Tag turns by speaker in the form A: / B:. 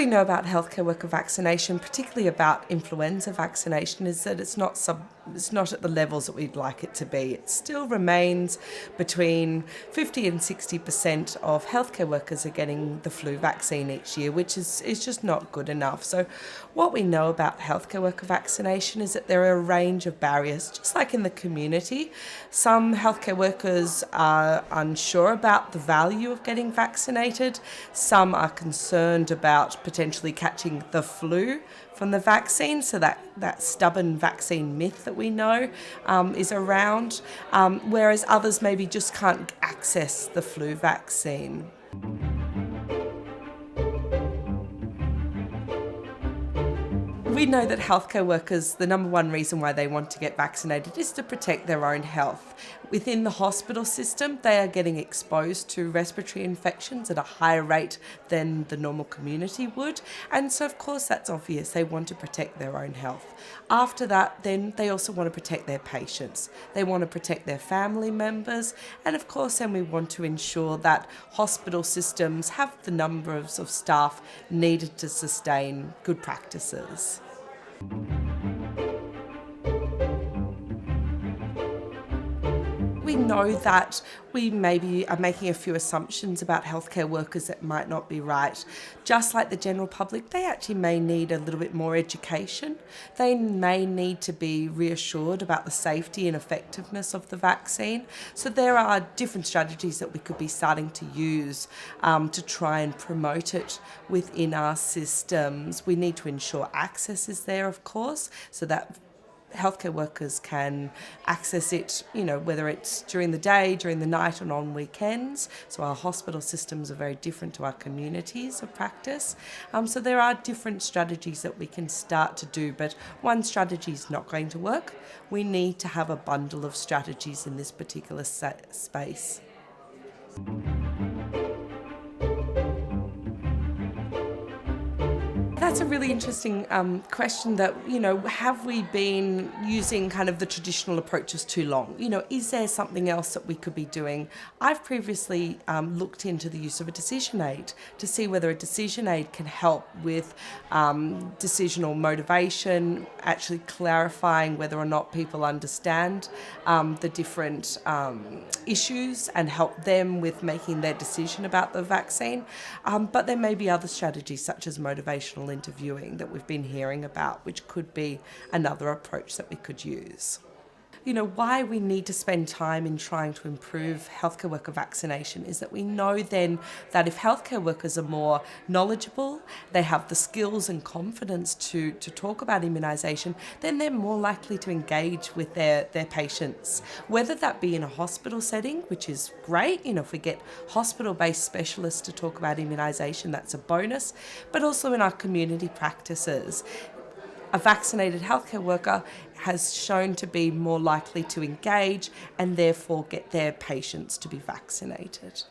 A: we know about healthcare worker vaccination, particularly about influenza vaccination, is that it's not at the levels that we'd like it to be. It still remains between 50 and 60% of healthcare workers are getting the flu vaccine each year, which is just not good enough. So what we know about healthcare worker vaccination is that there are a range of barriers, just like in the community. Some healthcare workers are unsure about the value of getting vaccinated. Some are concerned about potentially catching the flu from the vaccine, so that stubborn vaccine myth that we know is around, whereas others maybe just can't access the flu vaccine. We know that healthcare workers, the number one reason why they want to get vaccinated is to protect their own health. Within the hospital system, they are getting exposed to respiratory infections at a higher rate than the normal community would. And so, of course, that's obvious. They want to protect their own health. After that, then they also want to protect their patients. They want to protect their family members. And, of course, then we want to ensure that hospital systems have the numbers of staff needed to sustain good practices. We know that we maybe are making a few assumptions about healthcare workers that might not be right. Just like the general public, they actually may need a little bit more education. They may need to be reassured about the safety and effectiveness of the vaccine. So there are different strategies that we could be starting to use to try and promote it within our systems. We need to ensure access is there, of course, so that healthcare workers can access it, whether it's during the day, during the night, and on weekends. So our hospital systems are very different to our communities of practice. So there are different strategies that we can start to do, but one strategy is not going to work. We need to have a bundle of strategies in this particular space. That's a really interesting question that, have we been using kind of the traditional approaches too long? Is there something else that we could be doing? I've previously looked into the use of a decision aid to see whether a decision aid can help with decisional motivation, actually clarifying whether or not people understand the different issues and help them with making their decision about the vaccine. But there may be other strategies such as motivational interviewing that we've been hearing about, which could be another approach that we could use. Why we need to spend time in trying to improve healthcare worker vaccination is that we know then that if healthcare workers are more knowledgeable, they have the skills and confidence to talk about immunisation, then they're more likely to engage with their patients, whether that be in a hospital setting, which is great. If we get hospital-based specialists to talk about immunisation, that's a bonus, but also in our community practices. A vaccinated healthcare worker has shown to be more likely to engage and therefore get their patients to be vaccinated.